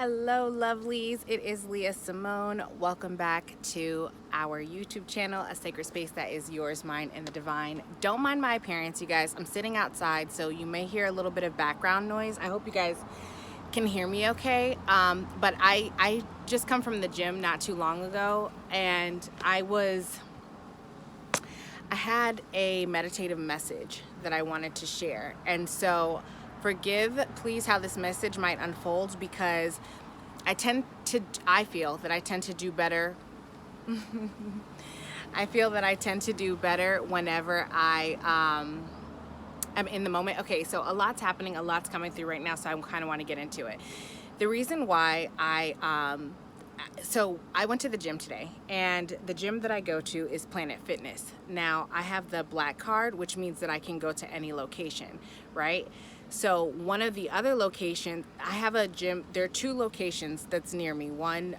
Hello, lovelies. It is Leah Simone. Welcome back to our YouTube channel, a sacred space that is yours, mine, and the divine. Don't mind my appearance, you guys. I'm sitting outside, so you may hear a little bit of background noise. I hope you guys can hear me okay. But I just come from the gym not too long ago, and I had a meditative message that I wanted to share. And so forgive, please, how this message might unfold, because I feel that I tend to do better. I feel that I tend to do better whenever I am in the moment. Okay, so a lot's happening, a lot's coming through right now, so I kind of want to get into it. The reason why so I went to the gym today, and the gym that I go to is Planet Fitness. Now, I have the black card, which means that I can go to any location, right? So one of the other locations, I have a gym, there are two locations that's near me. One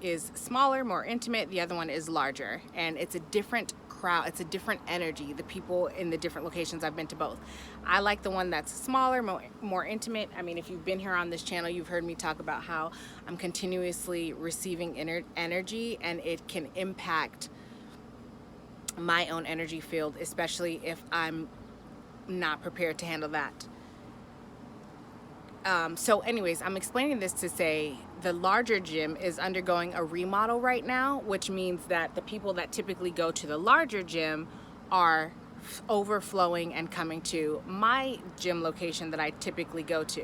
is smaller, more intimate. The other one is larger, and it's a different crowd. It's a different energy. The people in the different locations, I've been to both. I like the one that's smaller, more intimate. I mean, if you've been here on this channel, you've heard me talk about how I'm continuously receiving energy, and it can impact my own energy field, especially if I'm not prepared to handle that. So anyways, I'm explaining this to say the larger gym is undergoing a remodel right now, which means that the people that typically go to the larger gym are overflowing and coming to my gym location that I typically go to,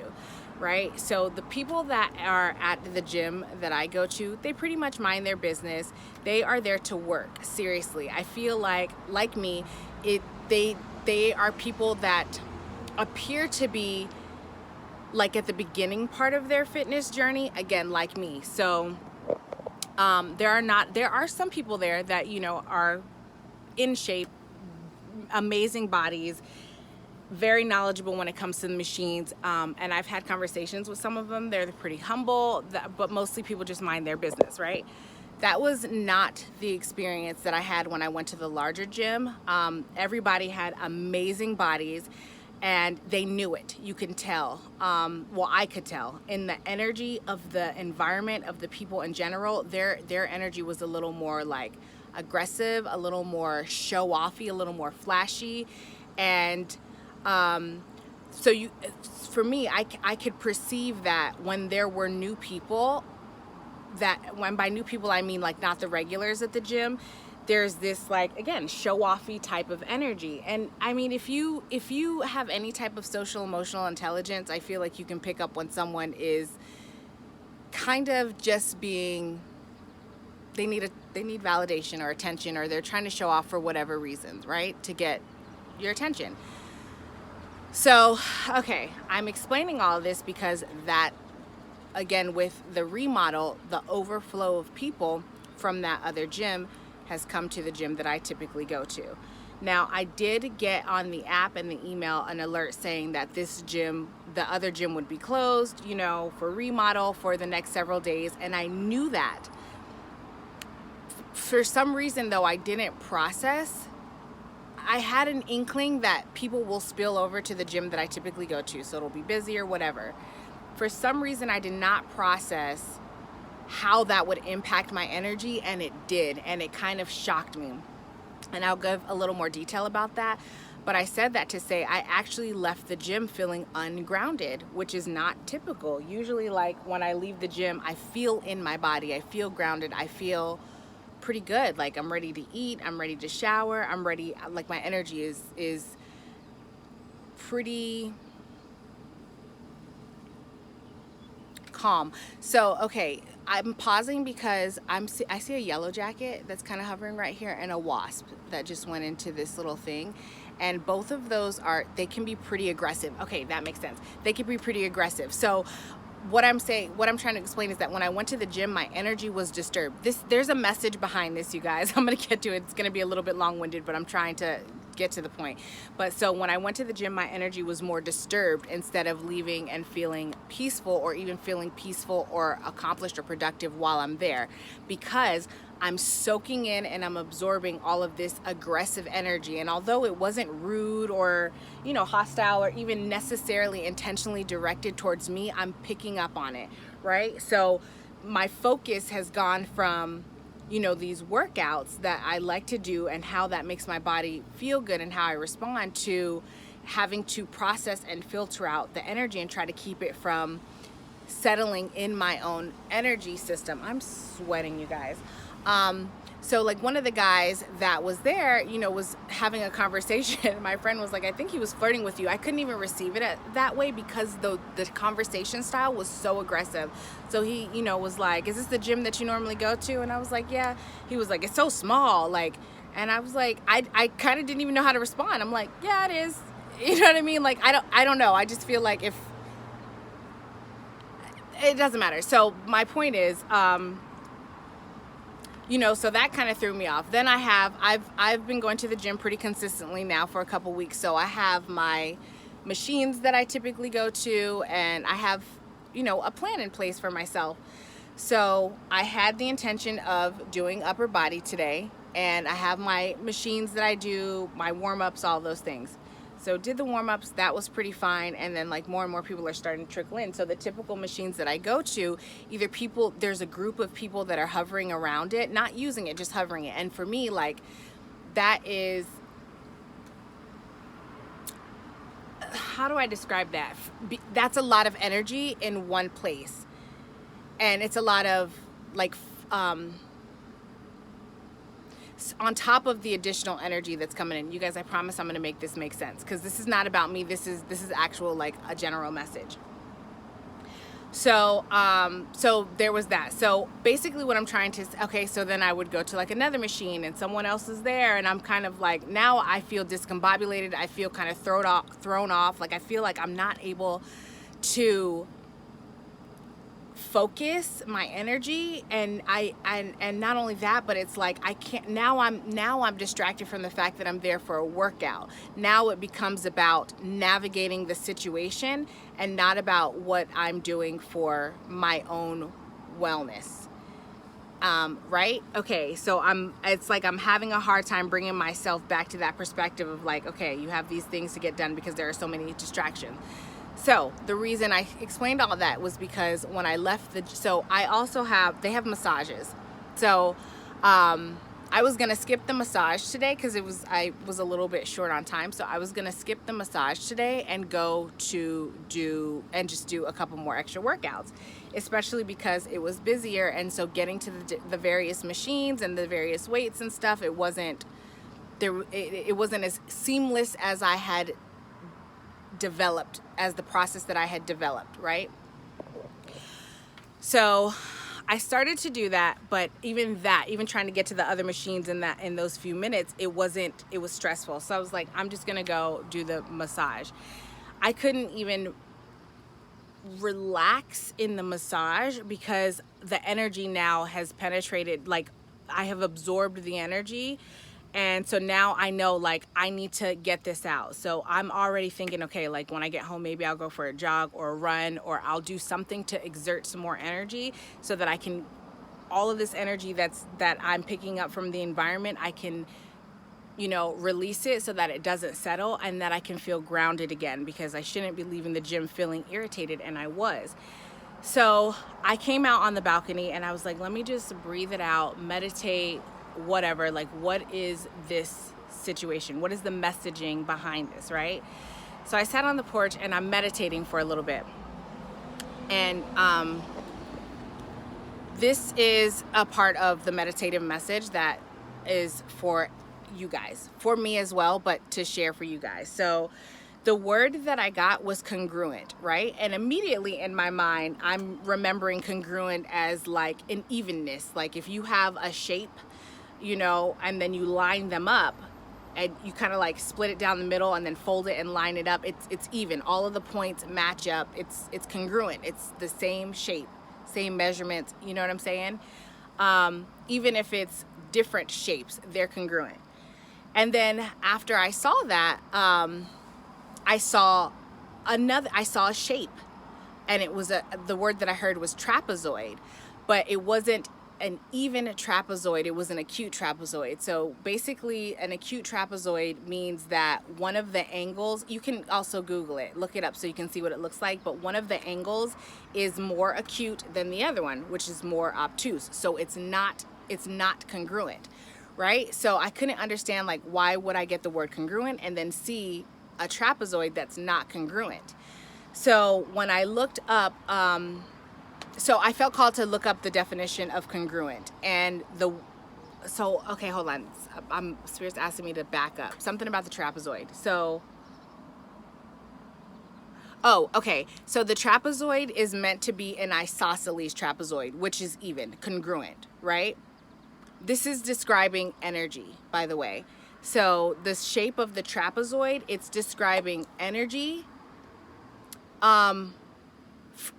right? So the people that are at the gym that I go to, they pretty much mind their business. They are there to work. Seriously, I feel like me, they are people that appear to be like at the beginning part of their fitness journey, again, like me. So there are some people there that, you know, are in shape, amazing bodies, very knowledgeable when it comes to the machines, and I've had conversations with some of them. They're pretty humble, but mostly people just mind their business, right? That was not the experience that I had when I went to the larger gym. Everybody had amazing bodies, and they knew it. You can tell. Well, I could tell in the energy of the environment, of the people in general. Their energy was a little more like aggressive, a little more show-offy, a little more flashy, and so for me, I could perceive that when there were new people, that when by new people I mean like not the regulars at the gym, there's this, like, again, show-offy type of energy. And I mean, if you have any type of social emotional intelligence, I feel like you can pick up when someone is kind of just being, they need validation or attention, or they're trying to show off for whatever reasons, right? To get your attention. So, okay, I'm explaining all of this because that, again, with the remodel, the overflow of people from that other gym has come to the gym that I typically go to. Now, I did get on the app and the email an alert saying that this gym, the other gym, would be closed, you know, for remodel for the next several days, and I knew that. For some reason, though, I didn't process. I had an inkling that people will spill over to the gym that I typically go to, so it'll be busy or whatever. For some reason, I did not process how that would impact my energy, and it did, and it kind of shocked me. And I'll give a little more detail about that, but I said that to say I actually left the gym feeling ungrounded, which is not typical. Usually, like, when I leave the gym, I feel in my body, I feel grounded, I feel pretty good, like I'm ready to eat, I'm ready to shower, I'm ready, like my energy is pretty calm. So, okay, I'm pausing because I see a yellow jacket that's kind of hovering right here, and a wasp that just went into this little thing, and both of those they can be pretty aggressive. Okay, that makes sense. They can be pretty aggressive. So what I'm trying to explain is that when I went to the gym, my energy was disturbed. There's a message behind this, you guys. I'm gonna get to it. It's gonna be a little bit long-winded, but I'm trying to get to the point. But so when I went to the gym, my energy was more disturbed instead of leaving and feeling peaceful, or even feeling peaceful or accomplished or productive while I'm there, because I'm soaking in and I'm absorbing all of this aggressive energy. And although it wasn't rude or, you know, hostile or even necessarily intentionally directed towards me, I'm picking up on it, right? So my focus has gone from, you know, these workouts that I like to do and how that makes my body feel good and how I respond, to having to process and filter out the energy and try to keep it from settling in my own energy system. I'm sweating, you guys. So like one of the guys that was there, you know, was having a conversation. My friend was like, I think he was flirting with you. I couldn't even receive it that way because the conversation style was so aggressive. So he, you know, was like, is this the gym that you normally go to? And I was like, yeah. He was like, it's so small. Like, and I was like, I kind of didn't even know how to respond. I'm like, yeah, it is. You know what I mean? Like, I don't know. I just feel like if, it doesn't matter. So my point is, you know, so that kind of threw me off. Then I've been going to the gym pretty consistently now for a couple weeks. So I have my machines that I typically go to, and I have, you know, a plan in place for myself. So I had the intention of doing upper body today, and I have my machines that I do, my warm-ups, all those things. So did the warm-ups, that was pretty fine, and then like more and more people are starting to trickle in. So the typical machines that I go to, either people, there's a group of people that are hovering around it, not using it, just hovering it. And for me, like, that is, how do I describe that? That's a lot of energy in one place. And it's a lot of like, on top of the additional energy that's coming in. You guys, I promise I'm going to make this make sense, because this is not about me. This is actual, like, a general message. So so there was that. So basically what I'm trying to, okay, so then I would go to like another machine and someone else is there, and I'm kind of like, now I feel discombobulated. I feel kind of thrown off. Like, I feel like I'm not able to focus my energy, and and not only that, but it's like I can't, now I'm distracted from the fact that I'm there for a workout. Now it becomes about navigating the situation and not about what I'm doing for my own wellness. Right? Okay, so it's like I'm having a hard time bringing myself back to that perspective of like, okay, you have these things to get done because there are so many distractions. So the reason I explained all that was because when I left so I also they have massages. So I was gonna skip the massage today because I was a little bit short on time. So I was gonna skip the massage today and go to just do a couple more extra workouts, especially because it was busier. And so getting to the various machines and the various weights and stuff, it wasn't as seamless as I had developed, as the process that I had developed, right? So I started to do that, but even trying to get to the other machines in those few minutes, it was stressful. So I was like, I'm just gonna go do the massage. I couldn't even relax in the massage because the energy now has penetrated, like I have absorbed the energy. And so now I know, like, I need to get this out. So I'm already thinking, okay, like when I get home, maybe I'll go for a jog or a run, or I'll do something to exert some more energy so that I can, all of this energy that I'm picking up from the environment, I can, you know, release it so that it doesn't settle and that I can feel grounded again, because I shouldn't be leaving the gym feeling irritated, and I was. So I came out on the balcony and I was like, let me just breathe it out, meditate, whatever, like, what is this situation? What is the messaging behind this, right? So I sat on the porch and I'm meditating for a little bit. And this is a part of the meditative message that is for you guys, for me as well, but to share for you guys. So the word that I got was congruent, right? And immediately in my mind, I'm remembering congruent as like an evenness. Like if you have a shape, you know, and then you line them up and you kind of like split it down the middle and then fold it and line it up, it's even. All of the points match up. It's congruent. It's the same shape, same measurements, you know what I'm saying? Even if it's different shapes, they're congruent. And then after I saw that, I saw a shape, and it was the word that I heard was trapezoid, but it wasn't an even trapezoid. It was an acute trapezoid. So basically, an acute trapezoid means that one of the angles, you can also Google it, look it up so you can see what it looks like, but one of the angles is more acute than the other one, which is more obtuse. So it's not congruent, right? So I couldn't understand, like, why would I get the word congruent and then see a trapezoid that's not congruent? So when I looked up, so I felt called to look up the definition of congruent, and okay, hold on. Spirit's asking me to back up. Something about the trapezoid. So, oh, okay. So the trapezoid is meant to be an isosceles trapezoid, which is even, congruent, right? This is describing energy, by the way. So the shape of the trapezoid, it's describing energy.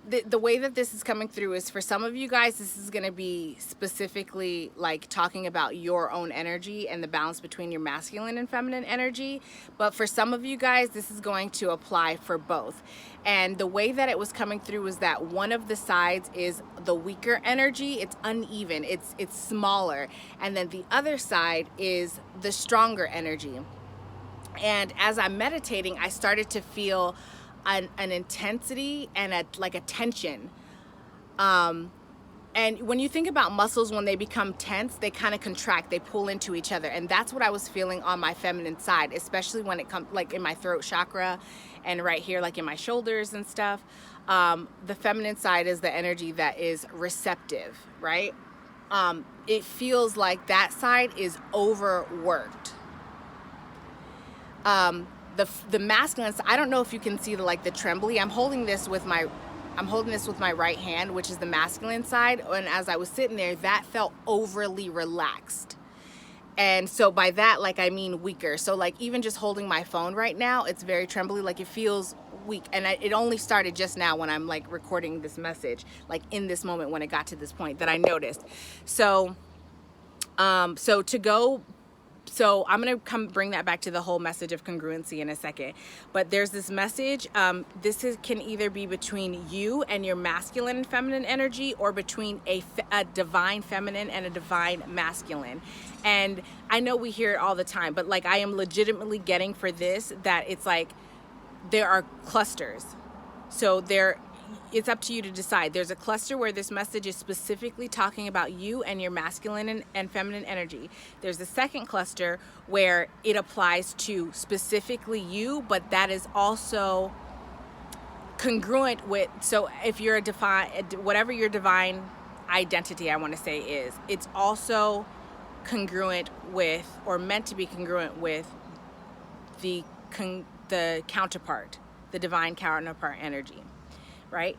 The way that this is coming through is, for some of you guys, this is going to be specifically like talking about your own energy and the balance between your masculine and feminine energy. But for some of you guys, this is going to apply for both. And the way that it was coming through is that one of the sides is the weaker energy. It's uneven. It's smaller. And then the other side is the stronger energy. And as I'm meditating, I started to feel an intensity and a tension. And when you think about muscles, when they become tense, they kind of contract, they pull into each other. And that's what I was feeling on my feminine side, especially when it comes like in my throat chakra and right here, like in my shoulders and stuff. The feminine side is the energy that is receptive, right? It feels like that side is overworked. The masculine side, I don't know if you can see the trembly. I'm holding this with my right hand, which is the masculine side. And as I was sitting there, that felt overly relaxed. And so by that, I mean weaker. So even just holding my phone right now, it's very trembly. It feels weak. And it only started just now when I'm recording this message, in this moment when it got to this point that I noticed. So, So I'm going to bring that back to the whole message of congruency in a second. But there's this message. Can either be between you and your masculine and feminine energy, or between a divine feminine and a divine masculine. And I know we hear it all the time, but I am legitimately getting for this that it's there are clusters. So it's up to you to decide. There's a cluster where this message is specifically talking about you and your masculine and feminine energy. There's a second cluster where it applies to specifically you, but that is also congruent with, so if you're whatever your divine identity, I want to say, is, it's also congruent with, or meant to be congruent with, the counterpart, the divine counterpart energy. Right?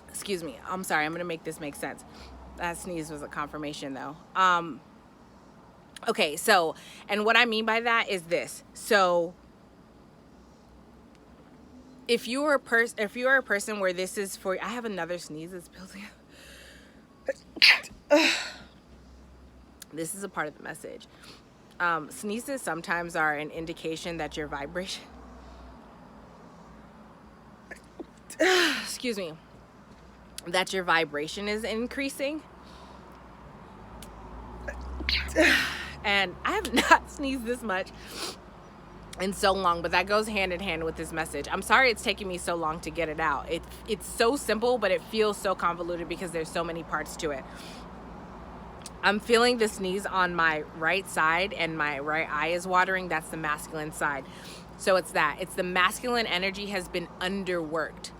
Excuse me. I'm sorry. I'm going to make this make sense. That sneeze was a confirmation though. Okay. So, and what I mean by that is this. So if you are a person where this is for, I have another sneeze that's building up. This is a part of the message. Sneezes sometimes are an indication that your vibration, excuse me, that your vibration is increasing. And I have not sneezed this much in so long, but that goes hand in hand with this message. I'm sorry it's taking me so long to get it out. It's so simple, but it feels so convoluted because there's so many parts to it. I'm feeling the sneeze on my right side and my right eye is watering. That's the masculine side. So it's the masculine energy has been underworked.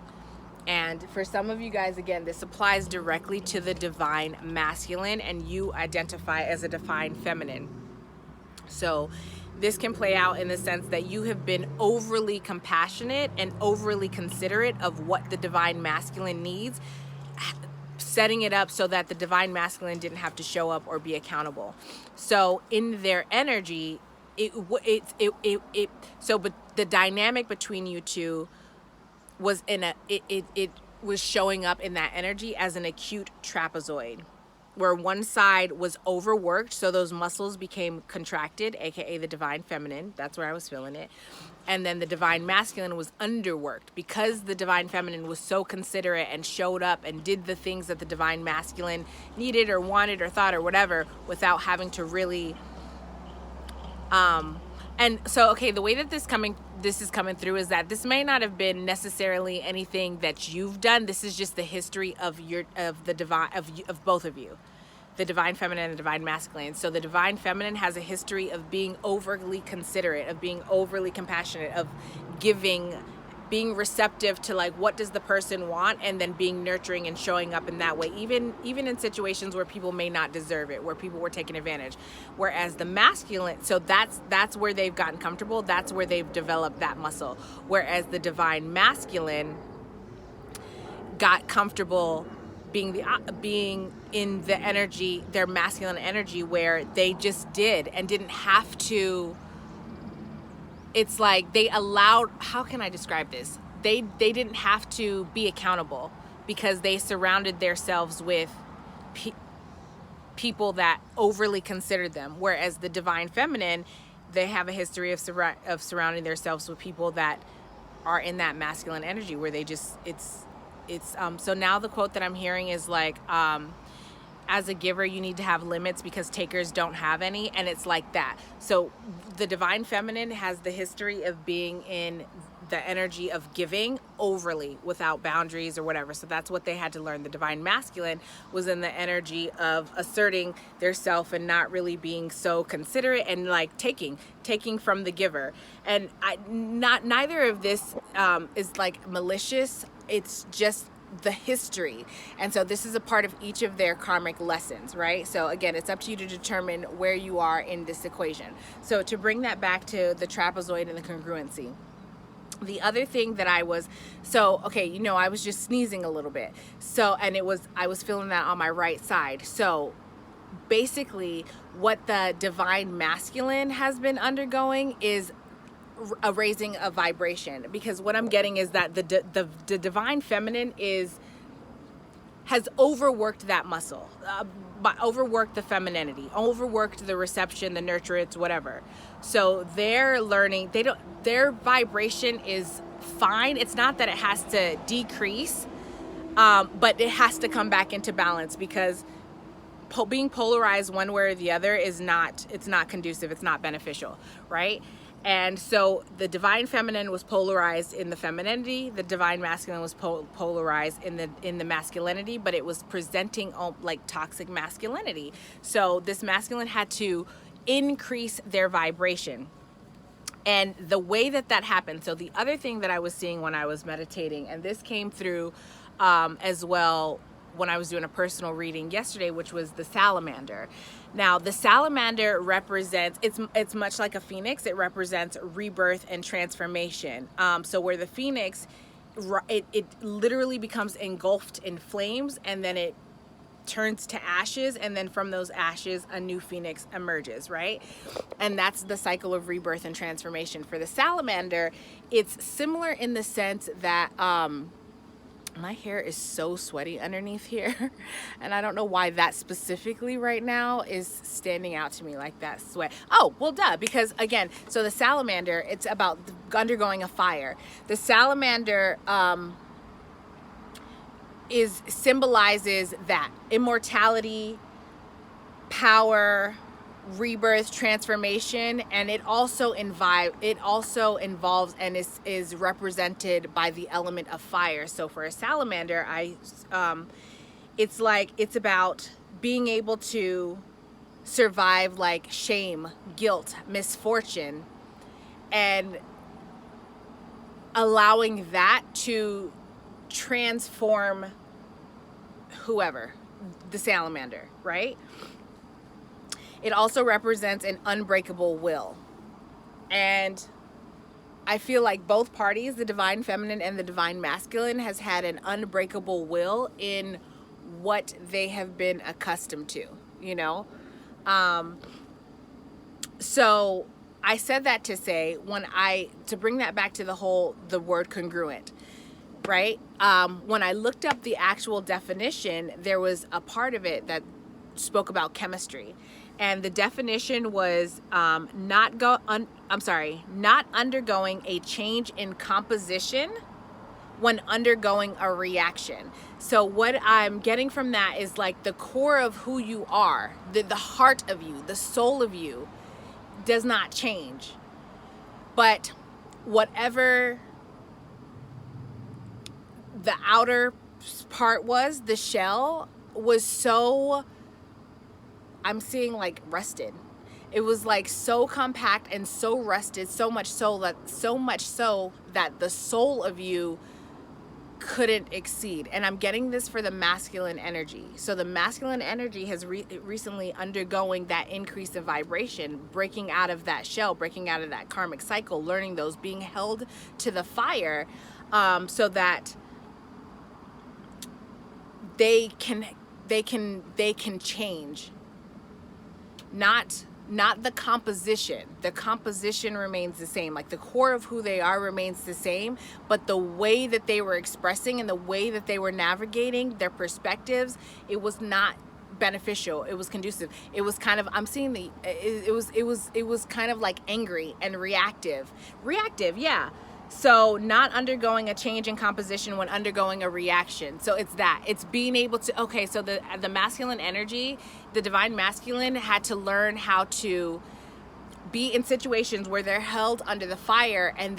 And for some of you guys, again, this applies directly to the divine masculine, and you identify as a divine feminine. So this can play out in the sense that you have been overly compassionate and overly considerate of what the divine masculine needs, setting it up so that the divine masculine didn't have to show up or be accountable. So in their energy, but the dynamic between you two was it was showing up in that energy as an acute trapezoid. where one side was overworked, so those muscles became contracted, aka the divine feminine. That's where I was feeling it. And then the divine masculine was underworked because the divine feminine was so considerate and showed up and did the things that the divine masculine needed or wanted or thought or whatever without having to really and so, okay, the way that this is coming through is that this may not have been necessarily anything that you've done. This is just the history of both of you, the divine feminine and the divine masculine. So the divine feminine has a history of being overly considerate, of being overly compassionate, of giving, being receptive to like what does the person want, and then being nurturing and showing up in that way, even in situations where people may not deserve it, where people were taking advantage. Whereas the masculine, so that's where they've gotten comfortable, that's where they've developed that muscle. Whereas the divine masculine got comfortable being in the energy, their masculine energy, where they just did and didn't have to. It's like they allowed, how can I describe this? They didn't have to be accountable because they surrounded themselves with people that overly considered them. Whereas the divine feminine, they have a history of surrounding themselves with people that are in that masculine energy where they just, so now the quote that I'm hearing is like, as a giver, you need to have limits because takers don't have any. And it's like that. So the divine feminine has the history of being in the energy of giving overly without boundaries or whatever. So that's what they had to learn. The divine masculine was in the energy of asserting their self and not really being so considerate and like taking from the giver. And neither of this is like malicious. It's just the history. And so this is a part of each of their karmic lessons, right? So again, it's up to you to determine where you are in this equation. So to bring that back to the trapezoid and the congruency, the other thing that I was just sneezing a little bit. So, and I was feeling that on my right side. So basically what the divine masculine has been undergoing is a raising of vibration, because what I'm getting is that the divine feminine has overworked that muscle, overworked the femininity, overworked the reception, the nurturance, whatever. So they're learning, their vibration is fine. It's not that it has to decrease, but it has to come back into balance, because being polarized one way or the other it's not conducive. It's not beneficial, right? And so the divine feminine was polarized in the femininity. The divine masculine was polarized in the masculinity, but it was presenting like toxic masculinity. So this masculine had to increase their vibration. And the way that happened, so the other thing that I was seeing when I was meditating, and this came through as well when I was doing a personal reading yesterday, which was the salamander. Now, the salamander represents, it's much like a phoenix. It represents rebirth and transformation. So where the phoenix, it literally becomes engulfed in flames, and then it turns to ashes, and then from those ashes a new phoenix emerges, right? And that's the cycle of rebirth and transformation. For the salamander, it's similar in the sense that my hair is so sweaty underneath here, and I don't know why that specifically right now is standing out to me like that sweat. Oh, well, duh, because again, so the salamander, it's about undergoing a fire. The salamander symbolizes that immortality, power, rebirth, transformation, and it also involves and is represented by the element of fire. So for a salamander, it's about being able to survive like shame, guilt, misfortune, and allowing that to transform whoever, the salamander, right? It also represents an unbreakable will. And I feel like both parties, the divine feminine and the divine masculine, has had an unbreakable will in what they have been accustomed to, you know? So I said that to say, to bring that back to the word congruent, right? When I looked up the actual definition, there was a part of it that spoke about chemistry, and the definition was not undergoing a change in composition when undergoing a reaction. So what I'm getting from that is like the core of who you are, the heart of you, the soul of you does not change. But whatever the outer part was, the shell was so, I'm seeing like rusted. It was like so compact and so rusted, so much so that the soul of you couldn't exceed. And I'm getting this for the masculine energy. So the masculine energy has recently undergoing that increase in vibration, breaking out of that shell, breaking out of that karmic cycle, learning those, being held to the fire, so that they can change. Not the composition. The composition remains the same. Like the core of who they are remains the same, but the way that they were expressing and the way that they were navigating their perspectives, it was not beneficial. It was conducive. It was kind of, I'm seeing it was kind of like angry and reactive. Yeah. So not undergoing a change in composition when undergoing a reaction. So it's being able to, okay, so the masculine energy, the divine masculine had to learn how to be in situations where they're held under the fire and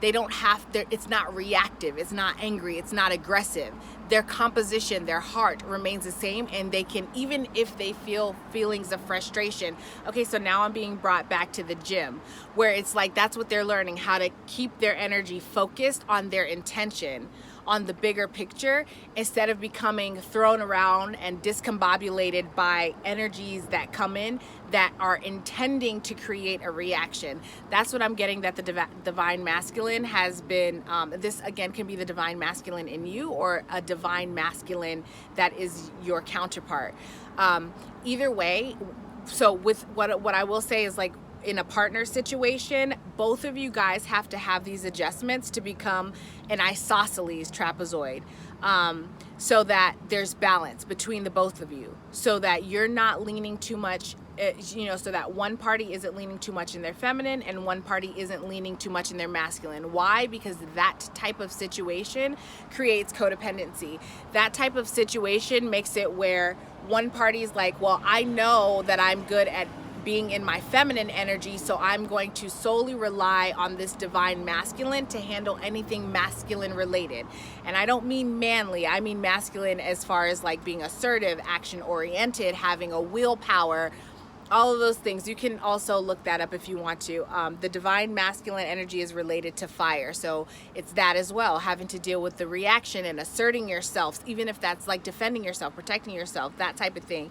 it's not reactive, it's not angry, it's not aggressive. Their composition, their heart remains the same, and they can, even if they feel feelings of frustration. Okay, so now I'm being brought back to the gym, where it's like that's what they're learning, how to keep their energy focused on their intention, on the bigger picture, instead of becoming thrown around and discombobulated by energies that come in that are intending to create a reaction. That's what I'm getting, that the divine masculine has been, this again can be the divine masculine in you or a divine masculine that is your counterpart. Either way, so with what I will say is, like, in a partner situation, both of you guys have to have these adjustments to become an isosceles trapezoid, so that there's balance between the both of you, so that you're not leaning too much, so that one party isn't leaning too much in their feminine and one party isn't leaning too much in their masculine. Why? Because that type of situation creates codependency. That type of situation makes it where one party's like, well, I know that I'm good at being in my feminine energy, so I'm going to solely rely on this divine masculine to handle anything masculine related. And I don't mean manly, I mean masculine as far as like being assertive, action oriented, having a willpower, all of those things. You can also look that up if you want to. The divine masculine energy is related to fire, so it's that as well, having to deal with the reaction and asserting yourself, even if that's like defending yourself, protecting yourself, that type of thing.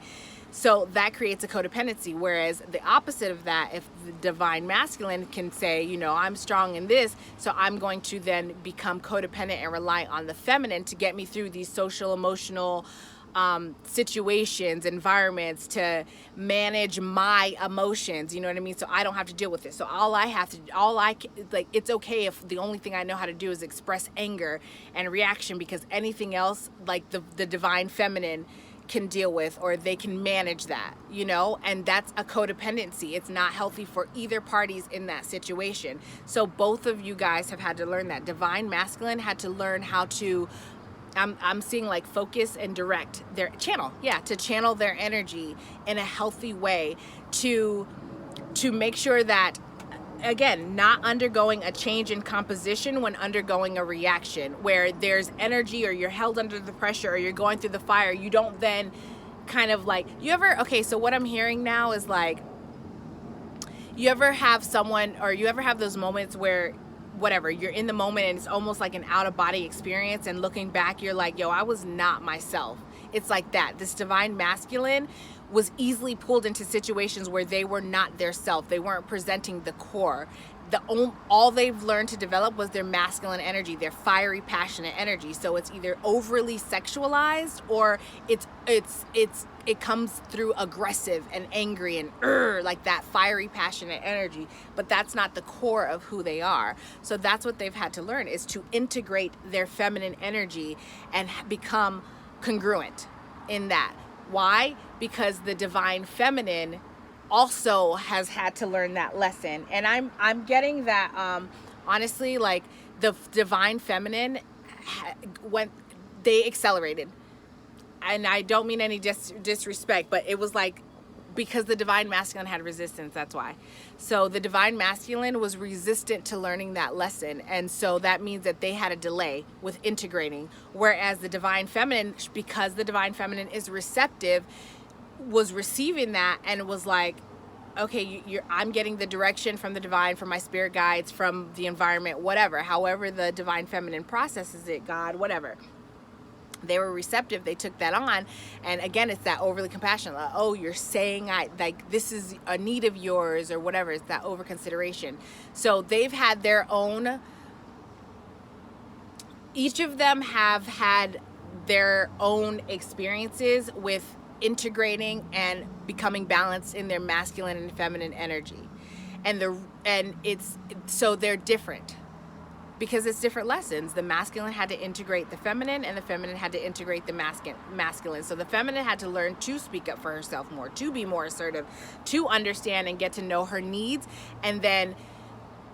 So that creates a codependency. Whereas the opposite of that, if the divine masculine can say, I'm strong in this, so I'm going to then become codependent and rely on the feminine to get me through these social, emotional situations, environments, to manage my emotions, you know what I mean? So I don't have to deal with it. So it's okay if the only thing I know how to do is express anger and reaction, because anything else, like the divine feminine can deal with, or they can manage that, and that's a codependency. It's not healthy for either parties in that situation. So both of you guys have had to learn that. Divine masculine had to learn how to, I'm seeing like focus and direct their channel, to channel their energy in a healthy way, to make sure that, again, not undergoing a change in composition when undergoing a reaction where there's energy, or you're held under the pressure, or you're going through the fire. You don't then kind of like, so what I'm hearing now is like, you ever have someone, or you ever have those moments where whatever, you're in the moment and it's almost like an out of body experience, and looking back, you're like, I was not myself. It's like that. This divine masculine was easily pulled into situations where they were not their self. They weren't presenting the core. All they've learned to develop was their masculine energy, their fiery, passionate energy. So it's either overly sexualized, or it comes through aggressive and angry and like that fiery, passionate energy. But that's not the core of who they are. So that's what they've had to learn, is to integrate their feminine energy and become congruent in that. Why? Because the divine feminine also has had to learn that lesson. And I'm getting that honestly, like the divine feminine went, they accelerated. And I don't mean any disrespect, but it was like, because the divine masculine had resistance, that's why. So the divine masculine was resistant to learning that lesson, and so that means that they had a delay with integrating, whereas the divine feminine, because the divine feminine is receptive, was receiving that and was like, okay, I'm getting the direction from the divine, from my spirit guides, from the environment, whatever, however the divine feminine processes it, God, whatever. They were receptive, they took that on. And again, it's that overly compassionate, like, oh, you're saying this is a need of yours or whatever. It's that over consideration. So they've had their own, each of them have had their own experiences with integrating and becoming balanced in their masculine and feminine energy. And it's, so they're different, because it's different lessons. The masculine had to integrate the feminine, and the feminine had to integrate the masculine. So the feminine had to learn to speak up for herself more, to be more assertive, to understand and get to know her needs, and then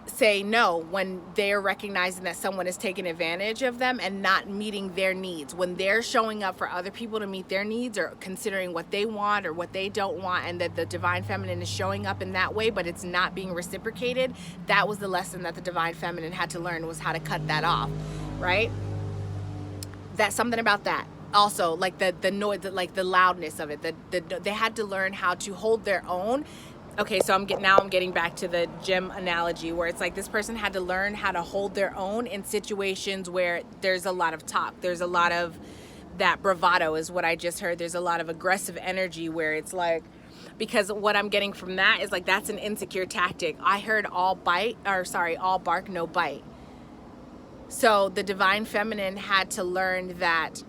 say no when they're recognizing that someone is taking advantage of them and not meeting their needs. When they're showing up for other people to meet their needs, or considering what they want or what they don't want, and that the divine feminine is showing up in that way, but it's not being reciprocated, that was the lesson that the divine feminine had to learn, was how to cut that off, right? That's something about that. Also, like the noise, like the loudness of it, they had to learn how to hold their own. Okay, so I'm getting back to the gym analogy, where it's like this person had to learn how to hold their own in situations where there's a lot of talk. There's a lot of that bravado is what I just heard. There's a lot of aggressive energy where it's like, because what I'm getting from that is like, that's an insecure tactic. I heard all bark, no bite. So the divine feminine had to learn that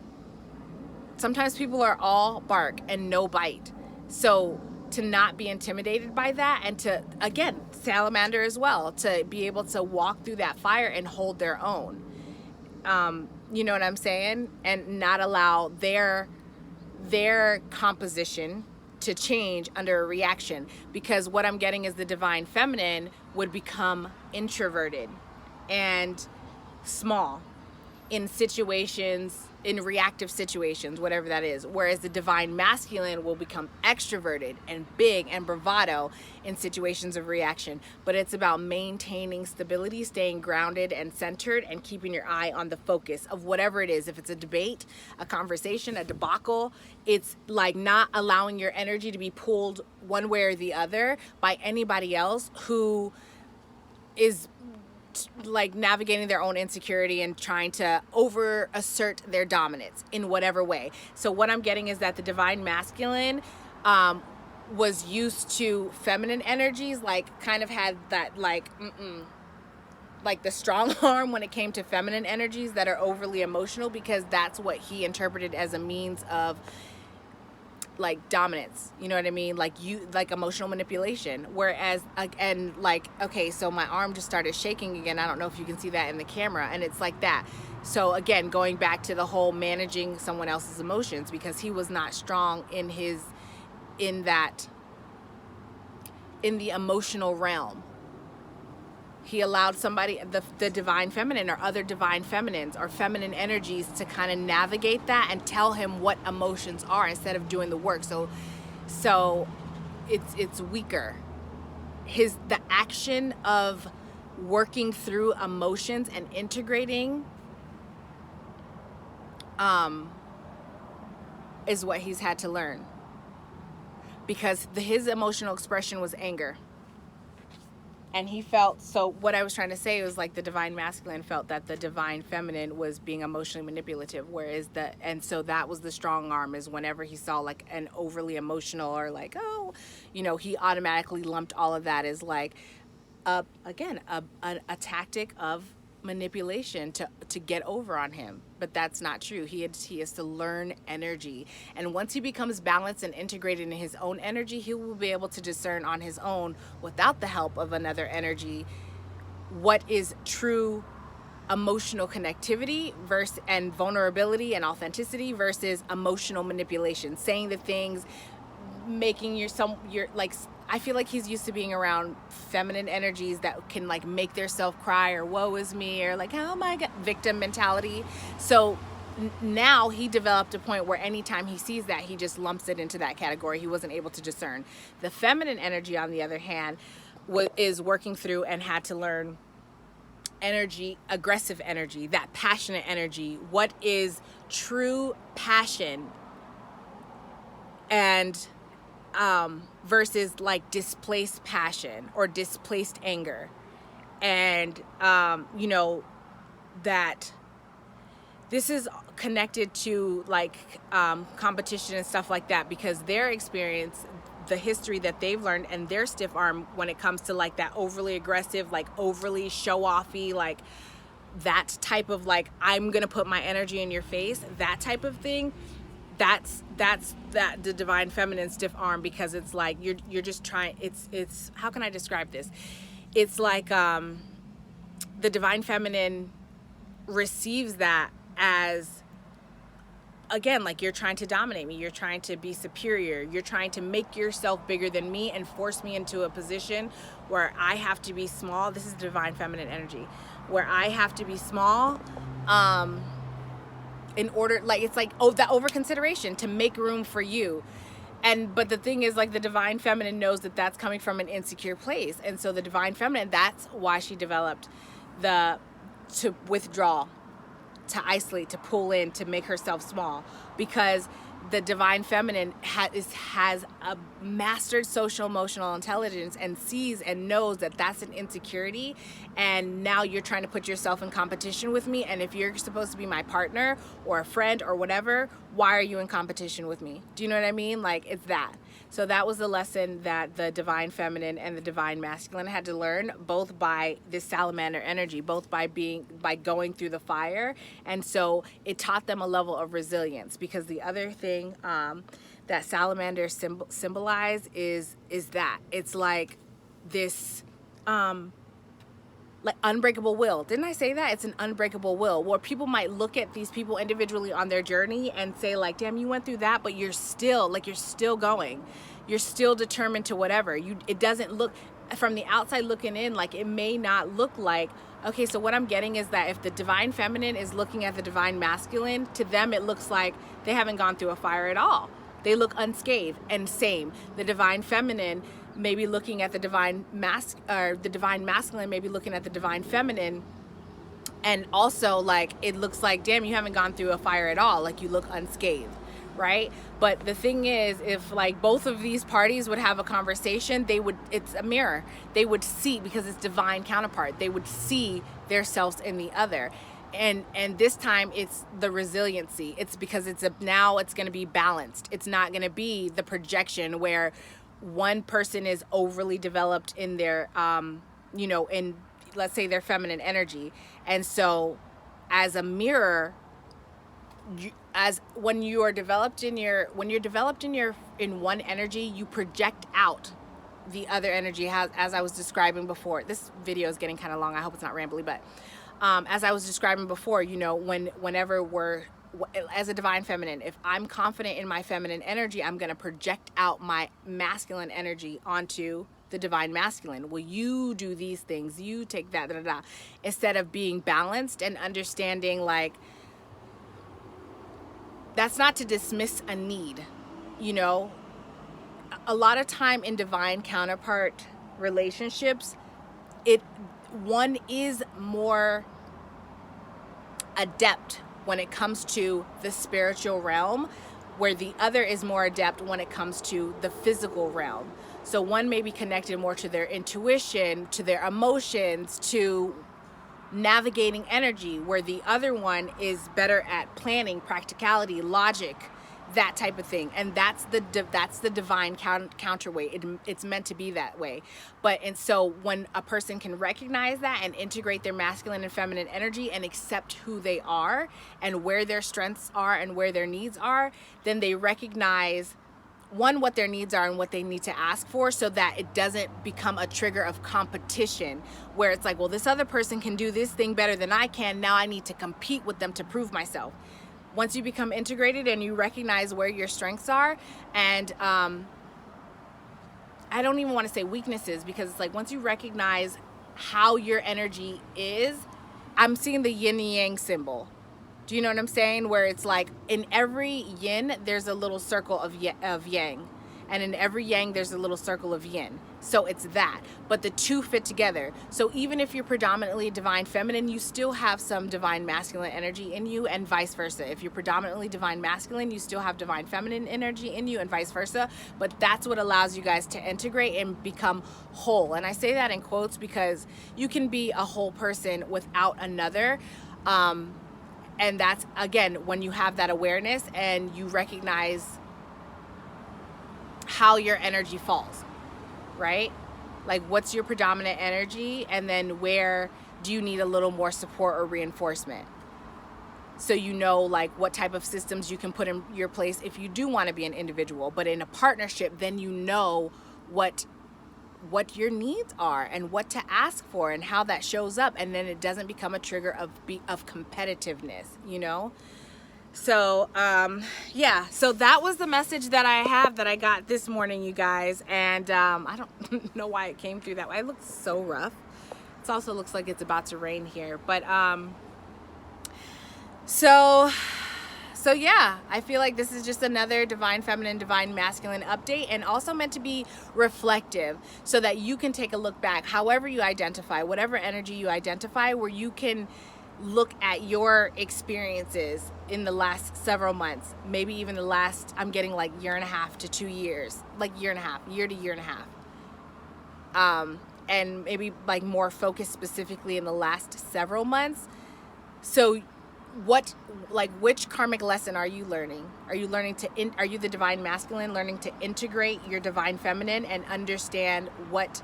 sometimes people are all bark and no bite. So to not be intimidated by that, and to, again, salamander as well, to be able to walk through that fire and hold their own. You know what I'm saying? And not allow their composition to change under a reaction. Because what I'm getting is the divine feminine would become introverted and small in situations, in reactive situations, whatever that is. Whereas the divine masculine will become extroverted and big and bravado in situations of reaction. But it's about maintaining stability, staying grounded and centered, and keeping your eye on the focus of whatever it is. If it's a debate, a conversation, a debacle, it's like not allowing your energy to be pulled one way or the other by anybody else who is like navigating their own insecurity and trying to over assert their dominance in whatever way. So what I'm getting is that the divine masculine was used to feminine energies, like kind of had that like the strong arm when it came to feminine energies that are overly emotional, because that's what he interpreted as a means of like dominance, you know what I mean? Like emotional manipulation. Whereas, and like, okay, so my arm just started shaking again. I don't know if you can see that in the camera, and it's like that. So again, going back to the whole managing someone else's emotions, because he was not strong in the emotional realm. He allowed somebody, the divine feminine or other divine feminines or feminine energies, to kind of navigate that and tell him what emotions are instead of doing the work. So it's weaker. The action of working through emotions and integrating is what he's had to learn, because his emotional expression was anger. And he felt, so what I was trying to say was like the divine masculine felt that the divine feminine was being emotionally manipulative, whereas and so that was the strong arm, is whenever he saw like an overly emotional or like, oh, you know, he automatically lumped all of that as like, a tactic of manipulation to get over on him. But that's not true. He has to learn energy, and once he becomes balanced and integrated in his own energy, he will be able to discern on his own, without the help of another energy, what is true emotional connectivity versus and vulnerability and authenticity versus emotional manipulation, saying the things, making your like, I feel like he's used to being around feminine energies that can like make their self cry or woe is me or like, oh my god, victim mentality. So now he developed a point where anytime he sees that, he just lumps it into that category. He wasn't able to discern. The feminine energy, on the other hand, is working through and had to learn energy, aggressive energy, that passionate energy. What is true passion and versus like displaced passion or displaced anger. And you know, that this is connected to like competition and stuff like that, because their experience, the history that they've learned, and their stiff arm when it comes to like that overly aggressive, like overly show-offy, like that type of like, I'm gonna put my energy in your face, that type of thing. That's the divine feminine stiff arm, because it's like you're just trying, it's how can I describe this? It's like the divine feminine receives that as, again, like, you're trying to dominate me, you're trying to be superior, you're trying to make yourself bigger than me and force me into a position where I have to be small. This is divine feminine energy, where I have to be small in order, like, it's like, oh, that over consideration to make room for you. But the thing is, like, the divine feminine knows that that's coming from an insecure place. And so the divine feminine, that's why she developed to withdraw, to isolate, to pull in, to make herself small, because the divine feminine has a mastered social emotional intelligence and sees and knows that that's an insecurity. And now you're trying to put yourself in competition with me. And if you're supposed to be my partner or a friend or whatever, why are you in competition with me? Do you know what I mean? Like, it's that. So that was the lesson that the divine feminine and the divine masculine had to learn, both by this salamander energy, both by going through the fire. And so it taught them a level of resilience, because the other thing that salamanders symbolize is that it's like this like unbreakable will. Didn't I say that? It's an unbreakable will, where people might look at these people individually on their journey and say, like, damn, you went through that, but you're still going. You're still determined to whatever. It doesn't look, from the outside looking in, like, it may not look like, okay, so what I'm getting is that if the divine feminine is looking at the divine masculine, to them it looks like they haven't gone through a fire at all. They look unscathed. And same, the divine feminine maybe looking at the divine masculine, maybe looking at the divine feminine, and also, like, it looks like, damn, you haven't gone through a fire at all, like, you look unscathed, right? But the thing is, if like both of these parties would have a conversation, it's a mirror. They would see, because it's divine counterpart, they would see their selves in the other. And this time it's the resiliency. It's because now it's going to be balanced. It's not going to be the projection where one person is overly developed in their, in, let's say, their feminine energy. And so as a mirror, when you're developed in one energy, you project out the other energy, as I was describing before. This video is getting kind of long. I hope it's not rambly, but as I was describing before, whenever we're, as a divine feminine, if I'm confident in my feminine energy, I'm going to project out my masculine energy onto the divine masculine. Well, you do these things, you take that, instead of being balanced and understanding, like, that's not to dismiss a need. A lot of time in divine counterpart relationships, one is more adept when it comes to the spiritual realm, where the other is more adept when it comes to the physical realm. So one may be connected more to their intuition, to their emotions, to navigating energy, where the other one is better at planning, practicality, logic, that type of thing. And that's the divine counterweight. It's meant to be that way. And so when a person can recognize that and integrate their masculine and feminine energy and accept who they are and where their strengths are and where their needs are, then they recognize one, what their needs are and what they need to ask for, so that it doesn't become a trigger of competition where it's like, well, this other person can do this thing better than I can. Now I need to compete with them to prove myself. Once you become integrated and you recognize where your strengths are, and I don't even want to say weaknesses, because it's like once you recognize how your energy is, I'm seeing the yin and yang symbol. Do you know what I'm saying? Where it's like in every yin, there's a little circle of yang. And in every yang, there's a little circle of yin. So it's that. But the two fit together. So even if you're predominantly divine feminine, you still have some divine masculine energy in you, and vice versa. If you're predominantly divine masculine, you still have divine feminine energy in you, and vice versa. But that's what allows you guys to integrate and become whole. And I say that in quotes because you can be a whole person without another. And that's, again, when you have that awareness and you recognize how your energy falls, right? Like, what's your predominant energy, and then where do you need a little more support or reinforcement? So you know, like, what type of systems you can put in your place if you do want to be an individual. But in a partnership, then you know what your needs are and what to ask for and how that shows up, and then it doesn't become a trigger of competitiveness, you know? So yeah, so that was the message that I got this morning, you guys. And I don't know why it came through that way. It looks so rough. It also looks like it's about to rain here, but so yeah, I feel like this is just another divine feminine, divine masculine update, and also meant to be reflective so that you can take a look back, however you identify, whatever energy you identify, where you can look at your experiences in the last several months, maybe even the last, I'm getting like year and a half to 2 years, like year to year and a half. And maybe like more focused specifically in the last several months. So which karmic lesson are you learning? Are you learning are you the divine masculine, learning to integrate your divine feminine and understand what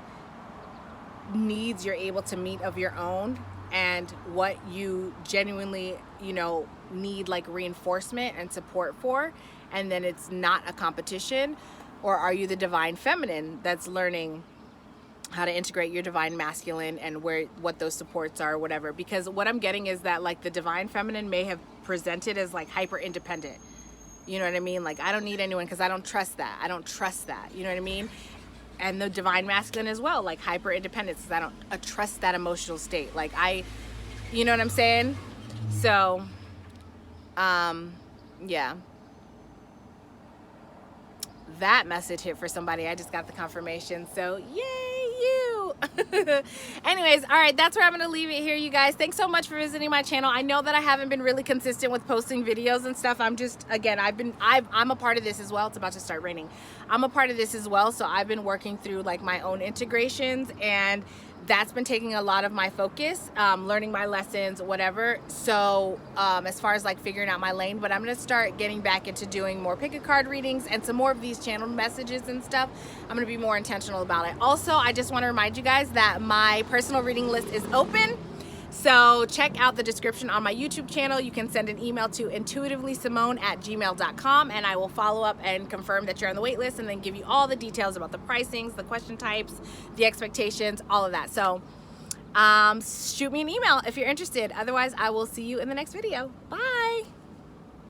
needs you're able to meet of your own, and what you genuinely, need like reinforcement and support for, and then it's not a competition? Or are you the divine feminine that's learning how to integrate your divine masculine and what those supports are, or whatever? Because what I'm getting is that like the divine feminine may have presented as like hyper independent. You know what I mean? Like, I don't need anyone because I don't trust that. You know what I mean? And the divine masculine as well, like hyper independence, because I don't trust that emotional state. Like you know what I'm saying? So, yeah. That message hit for somebody. I just got the confirmation. So, yay, you. Anyways, all right, that's where I'm going to leave it here, you guys. Thanks so much for visiting my channel. I know that I haven't been really consistent with posting videos and stuff. I'm just, again, I'm a part of this as well. It's about to start raining. I'm a part of this as well. So I've been working through like my own integrations, and that's been taking a lot of my focus, learning my lessons, whatever. So as far as like figuring out my lane, but I'm going to start getting back into doing more pick a card readings and some more of these channeled messages and stuff. I'm going to be more intentional about it. Also, I just want to remind you guys that my personal reading list is open. So check out the description on my YouTube channel. You can send an email to intuitivelysimone@gmail.com, and I will follow up and confirm that you're on the wait list, and then give you all the details about the pricings, the question types, the expectations, all of that. So shoot me an email if you're interested. Otherwise, I will see you in the next video. Bye.